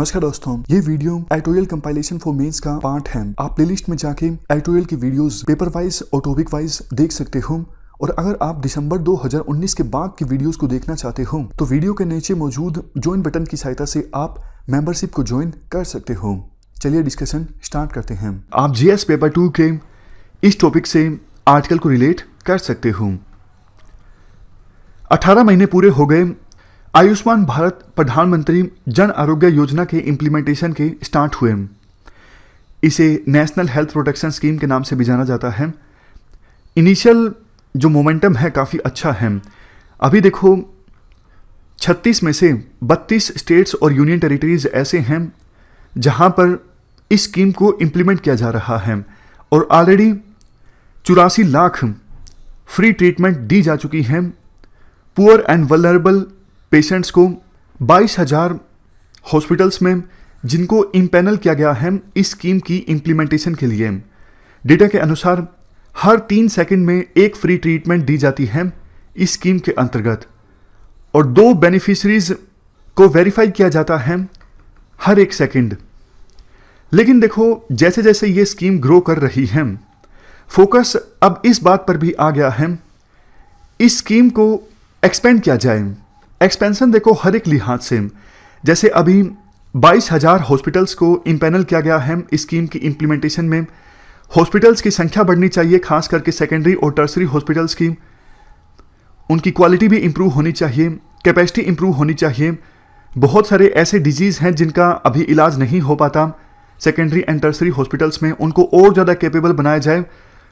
नमस्कार दोस्तों, ये video editorial compilation for mains का पार्ट है। आप प्लेलिस्ट में जाके एडिटोरियल की वीडियोस पेपर वाइज और टॉपिक वाइज देख सकते हो। और अगर आप दिसंबर 2019 के बाद की वीडियोस को देखना चाहते हो तो वीडियो के नीचे मौजूद ज्वाइन बटन की सहायता से आप मेंबरशिप को ज्वाइन कर सकते हो। चलिए डिस्कशन स्टार्ट करते हैं। आप जीएस पेपर 2 के इस टॉपिक से आर्टिकल को रिलेट कर सकते हो। 18 महीने पूरे हो गए आयुष्मान भारत प्रधानमंत्री जन आरोग्य योजना के इम्प्लीमेंटेशन के स्टार्ट हुए। इसे नेशनल हेल्थ प्रोटेक्शन स्कीम के नाम से भी जाना जाता है। इनिशियल जो मोमेंटम है काफ़ी अच्छा है। अभी देखो 36 में से 32 स्टेट्स और यूनियन टेरिटरीज ऐसे हैं जहां पर इस स्कीम को इम्प्लीमेंट किया जा रहा है और ऑलरेडी 84 लाख फ्री ट्रीटमेंट दी जा चुकी हैं पुअर एंड वल्नरेबल पेशेंट्स को। 22,000 हॉस्पिटल्स में जिनको इम्पैनल किया गया है इस स्कीम की इम्प्लीमेंटेशन के लिए। डेटा के अनुसार हर 3 सेकंड में एक फ्री ट्रीटमेंट दी जाती है इस स्कीम के अंतर्गत और 2 बेनिफिशरीज को वेरीफाई किया जाता है हर 1 सेकंड। लेकिन देखो जैसे जैसे ये स्कीम ग्रो कर रही है फोकस अब इस बात पर भी आ गया है इस स्कीम को एक्सपेंड किया जाए। एक्सपेंशन देखो हर एक लिहाज से, जैसे अभी 22,000 हॉस्पिटल्स को इम्पैनल किया गया है इस स्कीम की इम्प्लीमेंटेशन में। हॉस्पिटल्स की संख्या बढ़नी चाहिए, खास करके सेकेंडरी और टर्सरी हॉस्पिटल्स की। उनकी क्वालिटी भी इंप्रूव होनी चाहिए, कैपेसिटी इंप्रूव होनी चाहिए। बहुत सारे ऐसे डिजीज़ हैं जिनका अभी इलाज नहीं हो पाता सेकेंडरी एंड टर्सरी हॉस्पिटल्स में, उनको और ज़्यादा कैपेबल बनाया जाए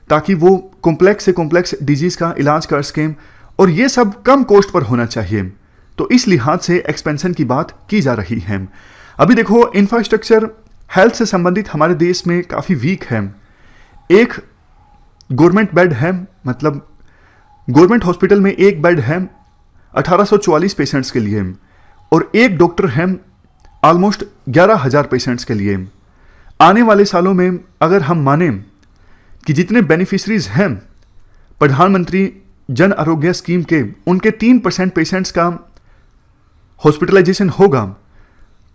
ताकि वो कॉम्प्लेक्स से कॉम्प्लेक्स डिजीज़ का इलाज कर सकें और ये सब कम कॉस्ट पर होना चाहिए। तो इस लिहाज से एक्सपेंशन की बात की जा रही है। अभी देखो इंफ्रास्ट्रक्चर हेल्थ से संबंधित हमारे देश में काफ़ी वीक है। एक गवर्नमेंट बेड है, मतलब गवर्नमेंट हॉस्पिटल में एक बेड है 1844 पेशेंट्स के लिए और एक डॉक्टर है ऑलमोस्ट 11,000 पेशेंट्स के लिए। आने वाले सालों में अगर हम माने कि जितने बेनिफिशरीज हैं प्रधानमंत्री जन आरोग्य स्कीम के उनके 3% पेशेंट्स का हॉस्पिटलाइजेशन होगा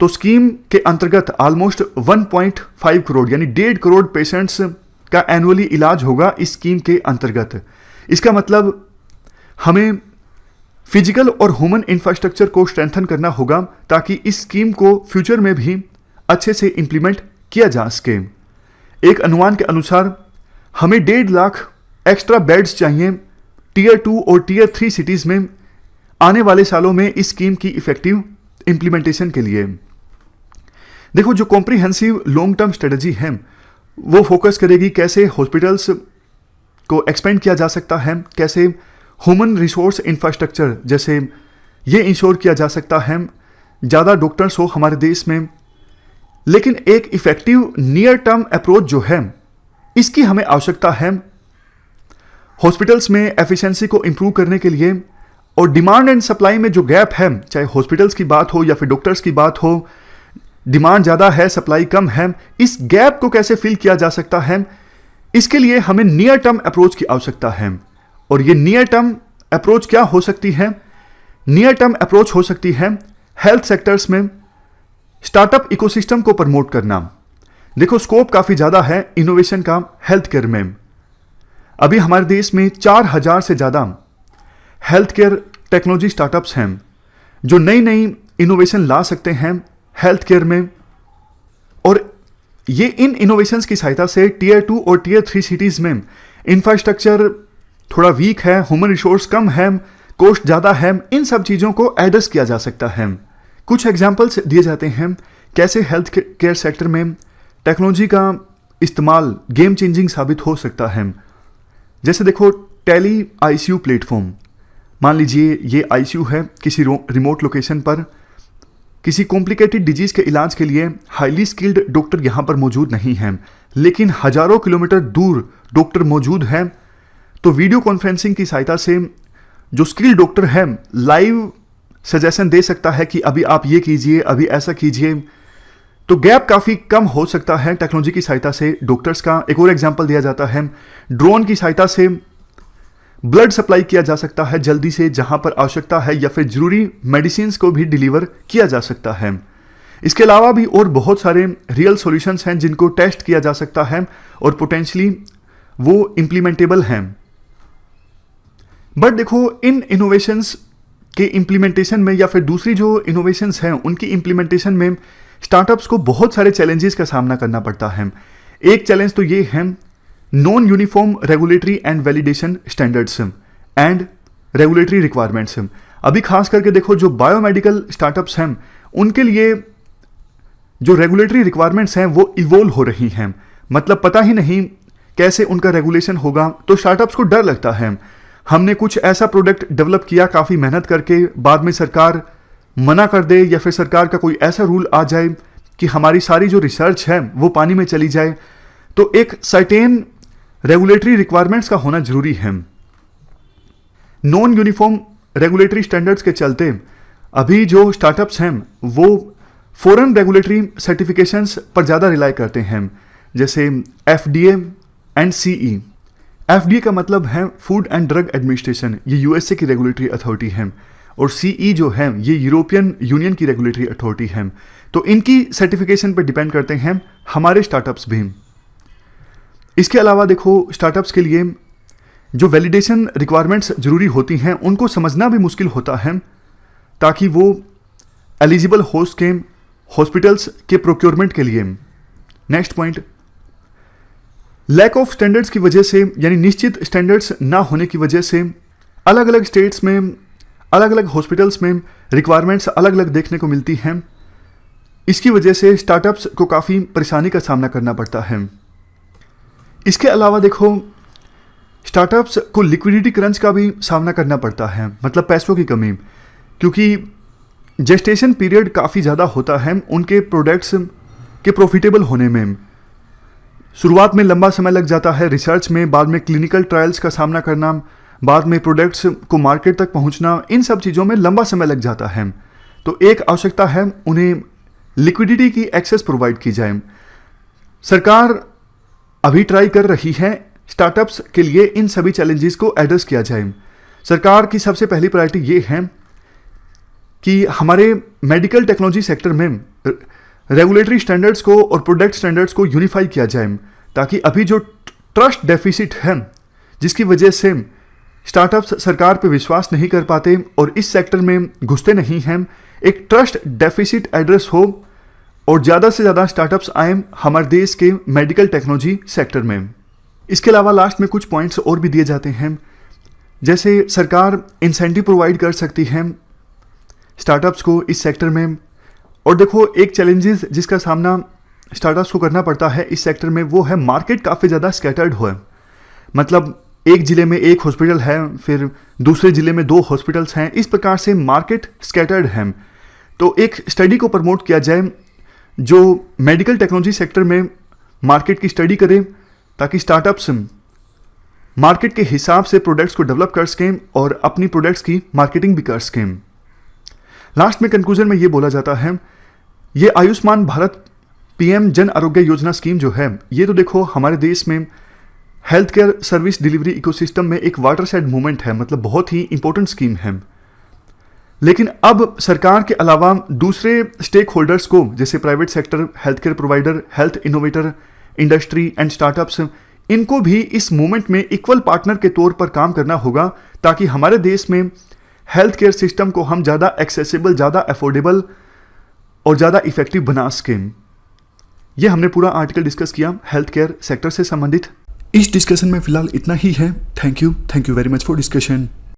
तो स्कीम के अंतर्गत ऑलमोस्ट 1.5 करोड़ यानी 1.5 करोड़ पेशेंट्स का एनुअली इलाज होगा इस स्कीम के अंतर्गत। इसका मतलब हमें फिजिकल और ह्यूमन इंफ्रास्ट्रक्चर को स्ट्रेंथन करना होगा ताकि इस स्कीम को फ्यूचर में भी अच्छे से इंप्लीमेंट किया जा सके। एक अनुमान के अनुसार हमें 1.5 लाख एक्स्ट्रा बेड्स चाहिए टीयर 2 और टीयर 3 सिटीज़ में आने वाले सालों में इस स्कीम की इफेक्टिव इंप्लीमेंटेशन के लिए। देखो जो कॉम्प्रिहेंसिव लॉन्ग टर्म स्ट्रेटजी है वो फोकस करेगी कैसे हॉस्पिटल्स को एक्सपेंड किया जा सकता है, कैसे ह्यूमन रिसोर्स इंफ्रास्ट्रक्चर जैसे ये इंश्योर किया जा सकता है ज़्यादा डॉक्टर्स हो हमारे देश में। लेकिन एक इफेक्टिव नियर टर्म अप्रोच जो है इसकी हमें आवश्यकता है हॉस्पिटल्स में एफिशिएंसी को इंप्रूव करने के लिए। और डिमांड एंड सप्लाई में जो गैप है, चाहे हॉस्पिटल्स की बात हो या फिर डॉक्टर्स की बात हो, डिमांड ज़्यादा है सप्लाई कम है, इस गैप को कैसे फिल किया जा सकता है इसके लिए हमें नियर टर्म अप्रोच की आवश्यकता है। और ये नियर टर्म अप्रोच क्या हो सकती है? नियर टर्म अप्रोच हो सकती है हेल्थ सेक्टर्स में स्टार्टअप इकोसिस्टम को प्रमोट करना। देखो स्कोप काफ़ी ज़्यादा है इनोवेशन का हेल्थ केयर में। अभी हमारे देश में 4,000 से ज़्यादा हेल्थ केयर टेक्नोलॉजी स्टार्टअप्स हैं जो नई नई इनोवेशन ला सकते हैं हेल्थ केयर में। और ये इन इनोवेशंस की सहायता से टीयर 2 और टीयर 3 सिटीज़ में इंफ्रास्ट्रक्चर थोड़ा वीक है, ह्यूमन रिसोर्स कम है, कॉस्ट ज़्यादा है, इन सब चीज़ों को एड्रेस किया जा सकता है। कुछ एग्जाम्पल्स दिए जाते हैं कैसे हेल्थ केयर सेक्टर में टेक्नोलॉजी का इस्तेमाल गेम चेंजिंग साबित हो सकता है। जैसे देखो टेली आईसीयू प्लेटफॉर्म, मान लीजिए ये आईसीयू है किसी रिमोट लोकेशन पर, किसी कॉम्प्लिकेटेड डिजीज़ के इलाज के लिए हाईली स्किल्ड डॉक्टर यहाँ पर मौजूद नहीं हैं लेकिन हज़ारों किलोमीटर दूर डॉक्टर मौजूद हैं। तो वीडियो कॉन्फ्रेंसिंग की सहायता से जो स्किल्ड डॉक्टर है लाइव सजेशन दे सकता है कि अभी आप ये कीजिए, अभी ऐसा कीजिए। तो गैप काफ़ी कम हो सकता है टेक्नोलॉजी की सहायता से डॉक्टर्स का। एक और एग्जांपल दिया जाता है ड्रोन की सहायता से ब्लड सप्लाई किया जा सकता है जल्दी से जहां पर आवश्यकता है, या फिर जरूरी मेडिसिन को भी डिलीवर किया जा सकता है। इसके अलावा भी और बहुत सारे रियल सॉल्यूशंस हैं जिनको टेस्ट किया जा सकता है और पोटेंशली वो इम्प्लीमेंटेबल हैं। बट देखो, इन इनोवेशंस के इम्प्लीमेंटेशन में या फिर दूसरी जो इनोवेशंस हैं उनकी इम्प्लीमेंटेशन में स्टार्टअप्स को बहुत सारे चैलेंजेस का सामना करना पड़ता है। एक चैलेंज तो ये है non uniform regulatory and validation standards and regulatory requirements. अभी खास करके देखो, जो बायोमेडिकल स्टार्टअप्स हैं उनके लिए जो रेगुलेटरी रिक्वायरमेंट्स हैं वो इवोल्व हो रही हैं। मतलब पता ही नहीं कैसे उनका रेगुलेशन होगा, तो स्टार्टअप्स को डर लगता है। हमने कुछ ऐसा प्रोडक्ट डेवलप किया काफ़ी मेहनत करके, बाद में सरकार मना कर दे या फिर सरकार का कोई ऐसा रूल आ जाए कि हमारी सारी जो रिसर्च है वो पानी में चली जाए। तो एक सर्टेन रेगुलेटरी रिक्वायरमेंट्स का होना जरूरी है। नॉन यूनिफॉर्म रेगुलेटरी स्टैंडर्ड्स के चलते अभी जो स्टार्टअप्स हैं वो फॉरेन रेगुलेटरी सर्टिफिकेशंस पर ज़्यादा रिलाई करते हैं, जैसे FDA एंड CE। FDA का मतलब है फूड एंड ड्रग एडमिनिस्ट्रेशन, ये USA की रेगुलेटरी अथॉरिटी है, और CE जो है ये यूरोपियन यूनियन की रेगुलेटरी अथॉरिटी है। तो इनकी सर्टिफिकेशन पर डिपेंड करते हैं हमारे स्टार्टअप्स भी। इसके अलावा देखो, स्टार्टअप्स के लिए जो वैलिडेशन रिक्वायरमेंट्स जरूरी होती हैं उनको समझना भी मुश्किल होता है, ताकि वो एलिजिबल हो सके हॉस्पिटल्स के प्रोक्योरमेंट के लिए। Next point, lack of standards की वजह से, यानी निश्चित स्टैंडर्ड्स ना होने की वजह से अलग अलग स्टेट्स में अलग अलग हॉस्पिटल्स में रिक्वायरमेंट्स अलग अलग देखने को मिलती हैं। इसकी वजह से स्टार्टअप्स को काफ़ी परेशानी का सामना करना पड़ता है। इसके अलावा देखो, स्टार्टअप्स को लिक्विडिटी क्रंच का भी सामना करना पड़ता है, मतलब पैसों की कमी, क्योंकि जेस्टेशन पीरियड काफ़ी ज़्यादा होता है उनके प्रोडक्ट्स के प्रॉफिटेबल होने में। शुरुआत में लंबा समय लग जाता है रिसर्च में, बाद में क्लिनिकल ट्रायल्स का सामना करना, बाद में प्रोडक्ट्स को मार्केट तक पहुंचना, इन सब चीज़ों में लंबा समय लग जाता है। तो एक आवश्यकता है उन्हें लिक्विडिटी की एक्सेस प्रोवाइड की जाए। सरकार अभी ट्राई कर रही है स्टार्टअप्स के लिए इन सभी चैलेंजेस को एड्रेस किया जाए। सरकार की सबसे पहली प्रायोरिटी ये है कि हमारे मेडिकल टेक्नोलॉजी सेक्टर में रेगुलेटरी स्टैंडर्ड्स को और प्रोडक्ट स्टैंडर्ड्स को यूनिफाई किया जाए, ताकि अभी जो ट्रस्ट डेफिसिट है, जिसकी वजह से स्टार्टअप्स सरकार पे विश्वास नहीं कर पाते और इस सेक्टर में घुसते नहीं हैं, एक ट्रस्ट डेफिसिट एड्रेस हो और ज़्यादा से ज़्यादा स्टार्टअप्स आए हमारे देश के मेडिकल टेक्नोलॉजी सेक्टर में। इसके अलावा लास्ट में कुछ पॉइंट्स और भी दिए जाते हैं, जैसे सरकार इंसेंटिव प्रोवाइड कर सकती है स्टार्टअप्स को इस सेक्टर में। और देखो, एक चैलेंजेस जिसका सामना स्टार्टअप्स को करना पड़ता है इस सेक्टर में, वो है मार्केट काफ़ी ज़्यादा स्कैटर्ड हो। मतलब एक ज़िले में एक हॉस्पिटल है, फिर दूसरे ज़िले में 2 हॉस्पिटल्स हैं, इस प्रकार से मार्केट स्कैटर्ड है। तो एक स्टडी को प्रमोट किया जाए जो मेडिकल टेक्नोलॉजी सेक्टर में मार्केट की स्टडी करे, ताकि स्टार्टअप्स मार्केट के हिसाब से प्रोडक्ट्स को डेवलप कर सकें और अपनी प्रोडक्ट्स की मार्केटिंग भी कर सकें। लास्ट में कंक्लूजन में ये बोला जाता है, ये आयुष्मान भारत PM जन आरोग्य योजना स्कीम जो है, ये तो देखो हमारे देश में health care service delivery ecosystem में एक वाटरशेड मूवमेंट है, मतलब बहुत ही इंपॉर्टेंट स्कीम है। लेकिन अब सरकार के अलावा दूसरे स्टेक होल्डर्स को, जैसे private sector, health care provider, health innovator, industry and startups, इनको भी इस मूवमेंट में इक्वल पार्टनर के तौर पर काम करना होगा, ताकि हमारे देश में हेल्थ केयर सिस्टम को हम ज़्यादा एक्सेसिबल, ज़्यादा अफोर्डेबल और ज़्यादा इफेक्टिव बना सकें। यह हमने पूरा आर्टिकल डिस्कस किया हेल्थ केयर सेक्टर से संबंधित। इस डिस्कशन में फिलहाल इतना ही है। Thank you very much for discussion.